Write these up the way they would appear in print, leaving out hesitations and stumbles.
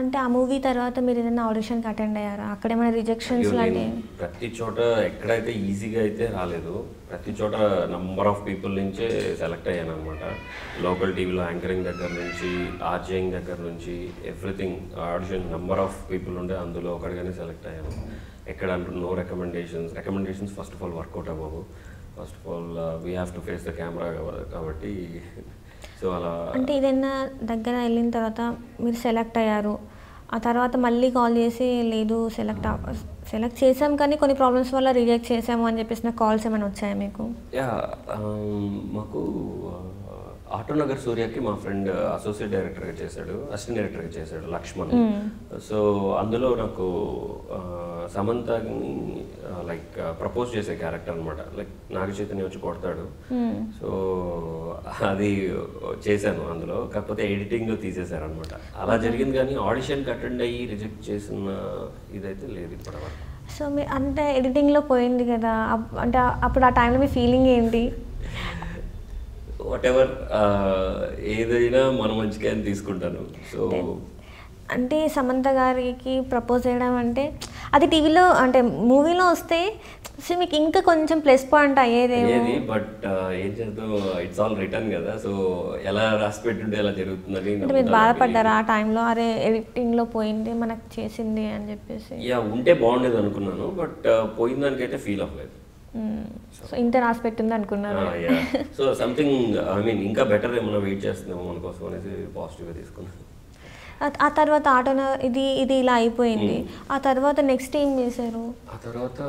అంటే ఆ మూవీ తర్వాత మీరు ఏదైనా ఆడిషన్కి అటెండ్ అయ్యారా? అక్కడ ఏమైనా రిజెక్షన్స్ లాంటివి? ప్రతి చోట ఎక్కడైతే ఈజీగా అయితే రాలేదు, ప్రతి చోట నంబర్ ఆఫ్ పీపుల్ నుంచే సెలెక్ట్ అయ్యాను అనమాట. లోకల్ టీవీలో యాంకరింగ్ దగ్గర నుంచి, ఆర్జేయింగ్ దగ్గర నుంచి, everything audition number of people ఉండే అందులో ఒకటిగానే సెలెక్ట్ అయ్యాను. ఎక్కడ no recommendations first of all work out అవ్వవు. First of all we have to face the camera కాబట్టి. సో అలా అంటే ఏదైనా దగ్గర వెళ్ళిన తర్వాత మీరు సెలెక్ట్ అయ్యారు, ఆ తర్వాత మళ్ళీ కాల్ చేసి లేదు సెలెక్ట్ చేసాం కానీ కొన్ని ప్రాబ్లమ్స్ వల్ల రిజెక్ట్ చేసాము అని చెప్పేసిన కాల్స్ ఏమైనా వచ్చాయా మీకు? మాకు ఆటోనగర్ సూర్యకి మా ఫ్రెండ్ అసోసియేట్ డైరెక్టర్గా చేశాడు, అసిస్టెంట్ డైరెక్టర్గా చేశాడు లక్ష్మణ్. సో అందులో నాకు సమంతని లైక్ ప్రపోజ్ చేసే క్యారెక్టర్ అనమాట. లైక్ నాగ చైతన్య వచ్చి కొడతాడు, సో అది చేశాను అందులో. కాకపోతే ఎడిటింగ్లో తీసేశారు అనమాట. అలా జరిగింది కానీ ఆడిషన్కి అటెండ్ అయ్యి రిజెక్ట్ చేసిన ఇదైతే లేదు ఇప్పటివరకు. సో మీరు అంటే ఎడిటింగ్లో పోయింది కదా, అంటే అప్పుడు ఆ టైంలో మీ ఫీలింగ్ ఏంటి? వాట్ ఎవర్, ఏదైనా మన మంచిగా అని తీసుకుంటాను. సో అంటే సమంత గారికి ప్రపోజ్ చేయడం అంటే అది టీవీలో అంటే మూవీలో వస్తే సో మీకు ఇంకా కొంచెం ప్లస్ పాయింట్ అయ్యేది. బట్ ఏం చేద్దాం, ఇట్స్ ఆల్ రిటర్న్ కదా. సో ఎలా రాసి పెట్టుంటే ఎలా జరుగుతుందని. అంటే మీరు బాధపడ్డారా ఆ టైంలో, అరే ఎడిటింగ్లో పోయింది మనకు చేసింది అని చెప్పేసి? ఉంటే బాగుండేది అనుకున్నాను, బట్ పోయిన దానికైతే ఫీల్ అవ్వలేదు. సో ఇంత రాసి పెట్టింది అనుకున్నారు. సో సంథింగ్ ఇంకా బెటర్ ఏమన్నా వెయిట్ చేస్తున్నాము మన కోసం అనేసి పాజిటివ్గా తీసుకున్నాను. ఆ తర్వాత ఇది ఇలా అయిపోయింది. ఆ తర్వాత నెక్స్ట్ ఏం చేశారు? ఆ తర్వాత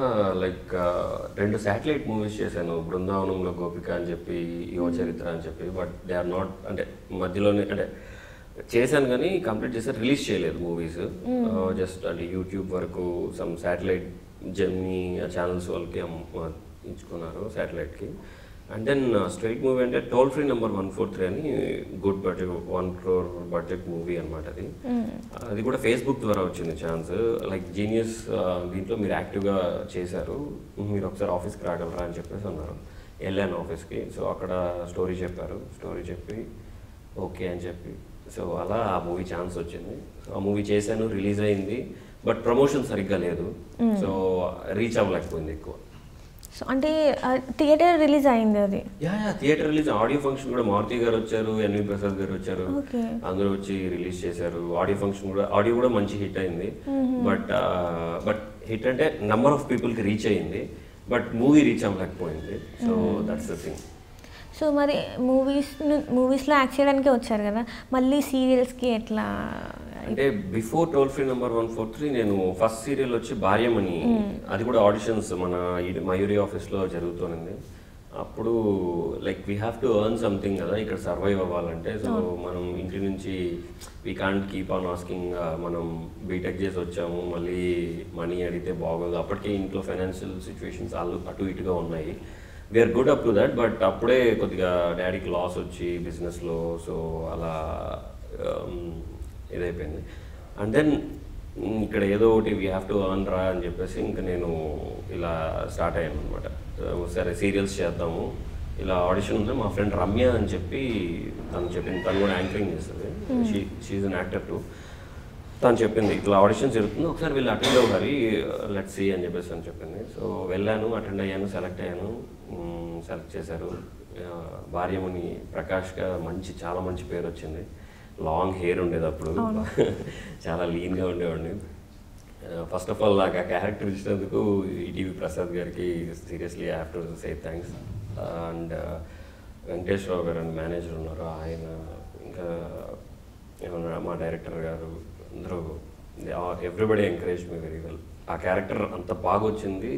లైక్ 2 శాటిలైట్ మూవీస్ చేశాను, బృందావనంలో గోపిక అని చెప్పి, యువ చరిత్ర అని చెప్పి. బట్ దే ఆర్ నాట్, అంటే మధ్యలోనే అంటే చేశాను కానీ కంప్లీట్ చేసి రిలీజ్ చేయలేదు మూవీస్. జస్ట్ అంటే యూట్యూబ్ వరకు సమ్ శాటిలైట్ జెమినీ ఛానల్స్ వాళ్ళకి ఇచ్చుకున్నారు శాటిలైట్కి. అండ్ దెన్ స్ట్రైట్ మూవీ అంటే టోల్ ఫ్రీ నెంబర్ 143 అని good budget 1 crore budget movie అనమాట. అది కూడా ఫేస్బుక్ ద్వారా వచ్చింది ఛాన్స్. లైక్ జీనియస్, దీంట్లో మీరు యాక్టివ్గా చేశారు, మీరు ఒకసారి ఆఫీస్కి రాగలరా అని చెప్పేసి అన్నారు. వెళ్ళాను ఆఫీస్కి. సో అక్కడ స్టోరీ చెప్పారు, స్టోరీ చెప్పి ఓకే అని చెప్పి, సో అలా ఆ మూవీ ఛాన్స్ వచ్చింది. సో ఆ మూవీ చేశాను, రిలీజ్ అయింది. బట్ ప్రమోషన్ సరిగ్గా లేదు, సో రీచ్ అవ్వలేకపోయింది ఎక్కువ. సో అంటే థియేటర్ రిలీజ్ అయింది అది? థియేటర్ రిలీజ్, ఆడియో ఫంక్షన్ కూడా మారుతి గారు వచ్చారు, ఎన్వి ప్రసాద్ గారు వచ్చారు, అందరూ వచ్చి రిలీజ్ చేశారు. ఆడియో ఫంక్షన్ కూడా, ఆడియో కూడా మంచి హిట్ అయింది. బట్ హిట్ అంటే నెంబర్ ఆఫ్ పీపుల్కి రీచ్ అయ్యింది, బట్ మూవీ రీచ్ అవ్వలేకపోయింది. So that's the thing. So మరి మూవీస్లో యాక్ట్ చేయడానికే వచ్చారు కదా, మళ్ళీ సీరియల్స్కి ఎట్లా? అంటే బిఫోర్ టోల్ ఫ్రీ నెంబర్ 143 నేను ఫస్ట్ సీరియల్ వచ్చి భార్యమణి, అది కూడా ఆడిషన్స్ మన మయూరి ఆఫీస్లో జరుగుతుంది. అప్పుడు like we have to earn something కదా ఇక్కడ సర్వైవ్ అవ్వాలంటే. సో మనం ఇంటి నుంచి we can't keep on asking, మనం బీటెక్ చేసి వచ్చాము మళ్ళీ మనీ అడిగితే బాగోదు. అప్పటికే ఇంట్లో ఫైనాన్షియల్ సిచ్యువేషన్స్ అటు ఇటుగా ఉన్నాయి. We are good up to that, but అప్పుడే కొద్దిగా డాడీకి లాస్ వచ్చి బిజినెస్లో, సో అలా ఇదైపోయింది. అండ్ దెన్ ఇక్కడ ఏదో ఒకటి వీ హ్యావ్ టు ఎర్న్ రా అని చెప్పేసి ఇంకా నేను ఇలా స్టార్ట్ అయ్యాను అనమాట. సరే సీరియల్స్ చేద్దాము, ఇలా ఆడిషన్ ఉంది. మా ఫ్రెండ్ రమ్య అని చెప్పి తను చెప్పింది, తను కూడా యాంకరింగ్ చేస్తుంది, షీఈ్ అన్ యాక్టర్ టు. తను చెప్పింది ఇట్లా ఆడిషన్ జరుగుతుంది, ఒకసారి వీళ్ళు అటెండ్ అవ్వాలి, లెట్స్ సీ అని చెప్పేసి అని చెప్పింది. సో వెళ్ళాను, అటెండ్ అయ్యాను, సెలెక్ట్ అయ్యాను. సెలెక్ట్ చేశారు. భార్యమణి ప్రకాష్గా చాలా మంచి పేరు వచ్చింది. లాంగ్ హెయిర్ ఉండేది అప్పుడు, చాలా లీన్గా ఉండేవాడిని. ఫస్ట్ ఆఫ్ ఆల్ నాకు ఆ క్యారెక్టర్ ఇచ్చినందుకు ఈటీవీ ప్రసాద్ గారికి seriously I have to say thanks. And Venkateswararao గారు అని మేనేజర్ ఉన్నారు, ఆయన, ఇంకా ఏమన్నా మా డైరెక్టర్ గారు, అందరూ ఎవ్రీబడి ఎంకరేజ్ మీ వెరీ వెల్. ఆ క్యారెక్టర్ అంత బాగా వచ్చింది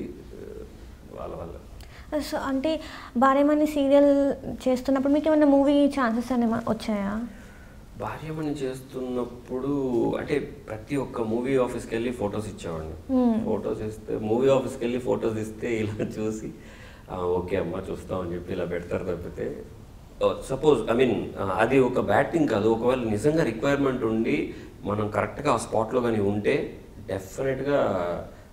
వాళ్ళ వల్ల. సో అంటే భార్యమణి సీరియల్ చేస్తున్నప్పుడు మీకు ఏమైనా మూవీ ఛాన్సెస్ అనేవి వచ్చాయా? భార్యమణి చేస్తున్నప్పుడు అంటే ప్రతి ఒక్క మూవీ ఆఫీస్కి వెళ్ళి ఫొటోస్ ఇచ్చేవాడిని. ఫొటోస్ ఇస్తే మూవీ ఆఫీస్కి వెళ్ళి ఫొటోస్ ఇస్తే ఇలా చూసి ఓకే అమ్మ చూస్తామని చెప్పి ఇలా పెడతారు తప్పితే, సపోజ్ అది ఒక బ్యాడ్ థింగ్ కాదు. ఒకవేళ నిజంగా రిక్వైర్మెంట్ ఉండి మనం కరెక్ట్గా ఆ స్పాట్లో కానీ ఉంటే డెఫినెట్గా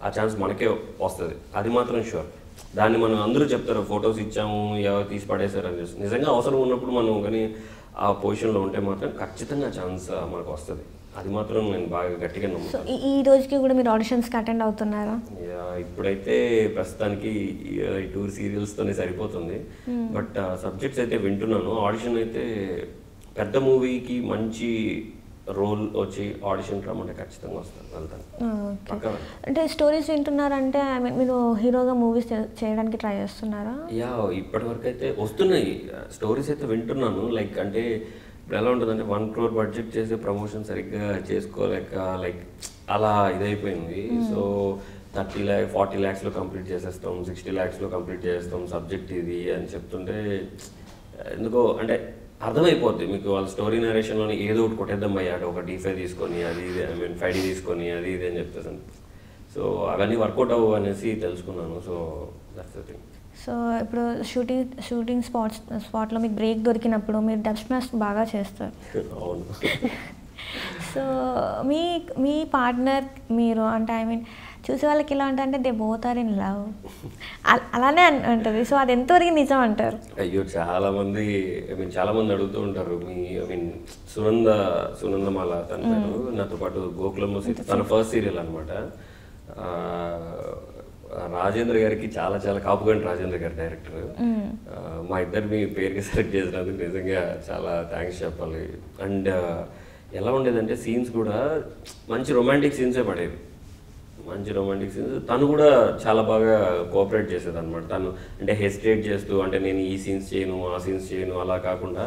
ఆ ఛాన్స్ మనకే వస్తుంది, అది మాత్రం షూర్. దాన్ని మనం అందరూ చెప్తారు ఫొటోస్ ఇచ్చాము ఎవరు తీసి పడేశారు అని. నిజంగా అవసరం ఉన్నప్పుడు మనం కానీ ఆ పొజిషన్లో ఉంటే మాత్రం ఖచ్చితంగా ఛాన్స్ మనకు వస్తుంది. అది మాత్రం నేను బాగా గట్టిగా సో నమ్ముతాను. ఈ రోజుకి కూడా మీరు ఆడిషన్స్కి అటెండ్ అవుతున్నారా? ఇప్పుడైతే ప్రస్తుతానికి ఈ 2 సీరియల్స్తోనే సరిపోతుంది. బట్ సబ్జెక్ట్స్ అయితే వింటున్నాను. ఆడిషన్ అయితే పెద్ద మూవీకి మంచి రోల్ వచ్చి ఆడిషన్ రమ్మంటే ఖచ్చితంగా వస్తాను, వెళ్తాను. ఓకే. అంటే స్టోరీస్ వింటున్నారంటే ఐ మీన్ మీరు హీరోగా మూవీస్ చేయడానికి ట్రై చేస్తున్నారా? ఇప్పటివరకు అయితే వస్తున్నాయి స్టోరీస్ అయితే వింటున్నాను. లైక్ అంటే ఇప్పుడు ఎలా ఉంటుందంటే 1 crore బడ్జెట్ చేసే ప్రమోషన్ సరిగ్గా చేసుకోలేక లైక్ అలా ఇదైపోయింది. సో 30 lakhs 40 lakhsలో కంప్లీట్ చేసేస్తాం, 60 lakhsలో కంప్లీట్ చేసేస్తాం సబ్జెక్ట్ ఇది అని చెప్తుంటే ఎందుకో అంటే అర్థమైపోద్ది మీకు వాళ్ళ స్టోరీ నరేషన్లోని ఏదో ఒకటి కొట్టేద్దాం అయ్యాడు, ఒక D5 తీసుకొని అది ఇది ఐ మీన్ 5D తీసుకొని అది ఇది అని చెప్పేసాను. సో అవన్నీ వర్కౌట్ అవ్వు అనేసి తెలుసుకున్నాను. So that's the thing. So ఇప్పుడు షూటింగ్ స్పాట్లో మీకు బ్రేక్ దొరికినప్పుడు మీరు డబ్ స్మాష్ బాగా చేస్తారు. అవును. సో మీ పార్ట్నర్ మీరు అంటే ఐ మీన్ చూసే వాళ్ళకి ఎలా అంటే they both are in love అలానే ఉంటుంది. సో అది ఎంతవరకు నిజం అంటారు? అయ్యో చాలామంది అడుగుతూ ఉంటారు. ఐ మీన్ సునందమాల తన పేరు, నాతో పాటు గోకులంలో తన ఫస్ట్ సీరియల్ అనమాట. రాజేంద్ర గారికి చాలా కాపుగంటి రాజేంద్ర గారి డైరెక్టర్. మా ఇద్దరిని పేరుకి సెలెక్ట్ చేసినందుకు నిజంగా చాలా థ్యాంక్స్ చెప్పాలి. అండ్ ఎలా ఉండేదంటే సీన్స్ కూడా మంచి రొమాంటిక్ సీన్సే పడేవి, మంచి రొమాంటిక్ సీన్స్. తను కూడా చాలా బాగా కోఆపరేట్ చేసేది అనమాట. తను అంటే హెసిటేట్ చేస్తూ అంటే నేను ఈ సీన్స్ చేయను ఆ సీన్స్ చేయను అలా కాకుండా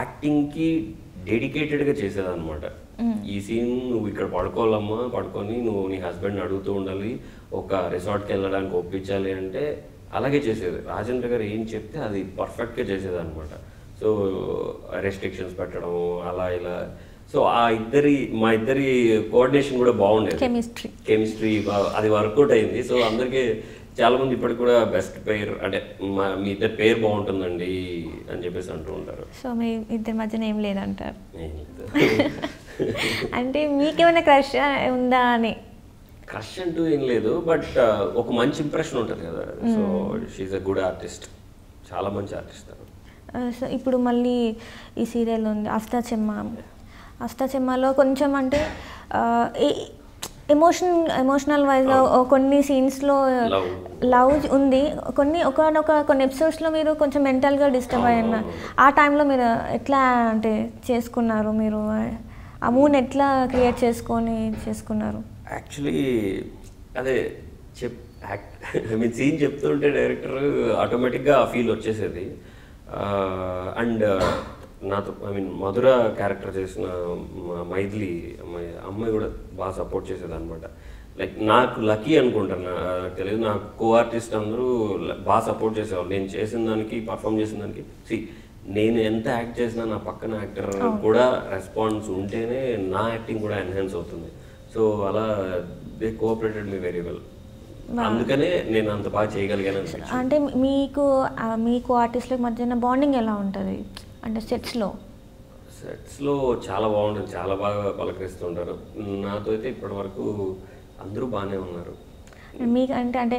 యాక్టింగ్కి డెడికేటెడ్గా చేసేదన్నమాట. ఈ సీన్ నువ్వు ఇక్కడ పడుకోవాలమ్మా, పడుకొని నువ్వు నీ హస్బెండ్ని అడుగుతూ ఉండాలి, ఒక రిసార్ట్కి వెళ్ళడానికి ఒప్పించాలి అంటే అలాగే చేసేది. రాజేంద్ర గారు ఏం చెప్తే అది పర్ఫెక్ట్గా చేసేది అనమాట. సో రెస్ట్రిక్షన్స్ పెట్టడం అలా ఇలా. సో మా ఇద్దరి కోఆర్డినేషన్ కూడా బాగుండేది, కెమిస్ట్రీ అది వర్కౌట్ అయింది. సో అందరికీ చాలామంది ఇప్పటికి కూడా బెస్ట్ పేర్ అంటే మీ ఇద్దరు పేరు బాగుంటుందండి అని చెప్పేసి అంటూ ఉంటారు. సో మీ ఇద్దరి మధ్యన ఏం లేదంటారు? అంటే మీకేమైనా క్రష్ ఉందా అని? క్రష్ అంటూ ఏం లేదు, బట్ ఒక మంచి ఇంప్రెషన్ ఉంటుంది కదా. So she's a good artist, చాలా మంచి ఆర్టిస్ట్. సో ఇప్పుడు మళ్ళీ ఈ సీరియల్ ఉంది అష్టాచెమ్మలో కొంచెం అంటే ఎమోషనల్ వైజ్గా కొన్ని సీన్స్లో లవ్ ఉంది, కొన్ని ఎపిసోడ్స్లో మీరు కొంచెం మెంటల్గా డిస్టర్బ్ అయ్యారు. ఆ టైంలో మీరు ఎట్లా అంటే చేసుకున్నారు, మీరు ఆ మూన్ ఎట్లా క్రియేట్ చేసుకున్నారు? యాక్చువల్లీ అదే సీన్ చెప్తుంటే డైరెక్టర్ ఆటోమేటిక్గా ఆ ఫీల్ వచ్చేసేది. అండ్ నాతో మధుర క్యారెక్టర్ చేసిన మైథిలి అమ్మాయి కూడా బాగా సపోర్ట్ చేసేది అనమాట. లైక్ నాకు లక్కీ అనుకుంటాను, నాకు తెలియదు, నాకు కో ఆర్టిస్ట్ అందరూ బాగా సపోర్ట్ చేసేవాళ్ళు. నేను చేసిన దానికి పర్ఫామ్ చేసిన దానికి నేను ఎంత యాక్ట్ చేసినా నా పక్కన యాక్టర్ కూడా రెస్పాన్స్ ఉంటేనే నా యాక్టింగ్ కూడా ఎన్హాన్స్ అవుతుంది. సో అలా they cooperated me very well. అందుకనే నేను అంత బాగా చేయగలిగాను. అంటే మీకు ఆర్టిస్ట్లకు మధ్యన బాండింగ్ ఎలా ఉంటుంది అంటే సెట్స్లో చాలా బాగుంటుంది, చాలా బాగా పలకరిస్తుంటారు. నాతో అయితే ఇప్పటి వరకు అందరూ బాగానే ఉన్నారు. మీకు అంటే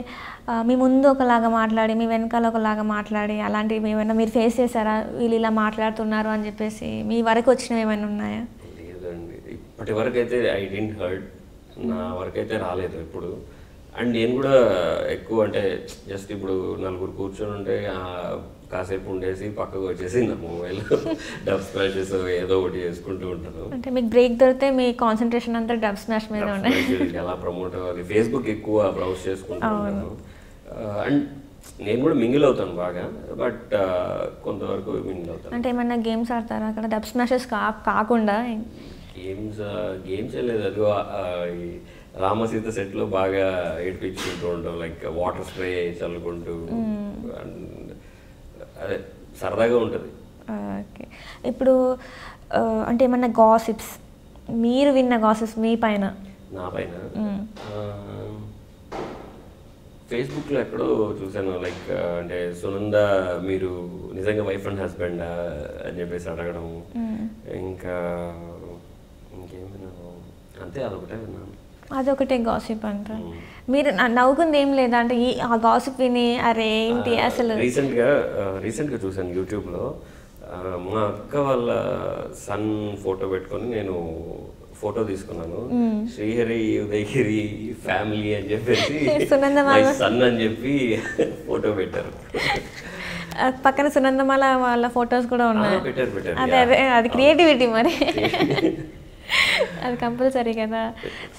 మీ ముందు ఒకలాగా మాట్లాడి మీ వెనకాల ఒకలాగా మాట్లాడి అలాంటివి ఏమైనా మీరు ఫేస్ చేశారా? వీళ్ళు ఇలా మాట్లాడుతున్నారు అని చెప్పేసి మీ వరకు వచ్చినవి ఏమైనా ఉన్నాయా? లేదండి, ఇప్పటి వరకు అయితే ఐ డోంట్ హర్డ్, నా వరకు అయితే రాలేదు ఎప్పుడు. అండ్ నేను కూడా ఎక్కువ అంటే జస్ట్ ఇప్పుడు నలుగురు కూర్చొని ఉంటే కాసేపు ఉండేసి పక్కకు వచ్చేసి నా మొబైల్ డబ్ స్మాషెస్ ఏదో ఒకటి చేసుకుంటూ ఉంటాను. అంటే మీకు బ్రేక్ దొరికితే మీ కాన్సన్ట్రేషన్ అంతా డబ్ స్మాష్ మీద ఉండాలి. ఎలా ప్రమోట్ అవ్వాలి, ఫేస్బుక్ ఎక్కువ బ్రౌజ్ చేసుకుంటూ ఉంటాను. అండ్ నేను కూడా మింగిల్ అవుతాను బాగా, బట్ కొంతవరకు మింగిల్ అవుతాను. అంటే ఏమన్నా గేమ్స్ ఆడతారా అక్కడ డబ్ స్మాషెస్ కాకుండా? గేమ్స్ లేదు, అదిగో రామసీత సెట్లో బాగా ఏడిపించుకుంటూ ఉంటాం, లైక్ వాటర్ స్ప్రే చల్లుకుంటూ, అదే సరదాగా ఉంటుంది. ఓకే. ఇప్పుడు అంటే ఏమన్నా గాసిప్స్ మీరు విన్న గాసిప్స్ మీ పైన? నా పైన ఫేస్బుక్లో ఎక్కడో చూసాను, లైక్ అంటే సునంద మీరు నిజంగా వైఫ్ అండ్ హస్బెండ్ అని చెప్పేసి అడగడం. ఇంకేమైనా అంతే, అదొకటే విన్నాను. అదొకటే గాసిప్ అంట. మీరు నవ్వుకుంది ఏం లేదా అంటే ఆ గాసిప్ విని అరే ఏంటి అసలు? రీసెంట్గా చూసాను యూట్యూబ్లో, మా అక్క వాళ్ళ సన్ ఫోటో పెట్టుకొని నేను ఫోటో తీసుకున్నాను. శ్రీహరి ఉదయగిరి ఫ్యామిలీ అని చెప్పేసి సన్ అని చెప్పి ఫోటో పెట్టారు. పక్కన సునందమాల వాళ్ళ ఫొటోస్ కూడా ఉన్నాయి. పెట్టారు. అదే అదే అది క్రియేటివిటీ మరి. అది కంపల్సరీ కదా.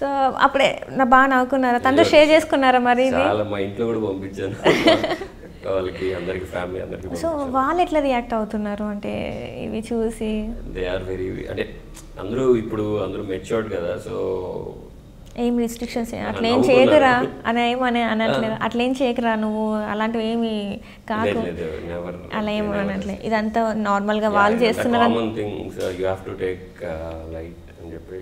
సో అప్పుడే బాగా నవ్వుకున్నారా? తనతో షేర్ చేసుకున్నారా మరి? చాలా, మా ఇంట్లో కూడా పంపించాను వాళ్ళకి, అందరికి, ఫ్యామిలీ అందరికి. సో వాళ్ళు ఎట్లా రియాక్ట్ అవుతున్నారు అంటే ఇవి చూసి? దే ఆర్ వెరీ, అంటే అందరూ మెచ్యూర్డ్ కదా, సో ఏం రిస్ట్రిక్షన్స్ అట్లా ఏం చేయకురా అని ఏమని అనట్లేదు? అట్లా ఏం చేయకురా నువ్వు, అలాంటివి ఏమి కాకు అలా ఏమో అనట్లే? ఇదంతా నార్మల్గా వాళ్ళు చేస్తున్నారు. Common things you have to take light అని చెప్పి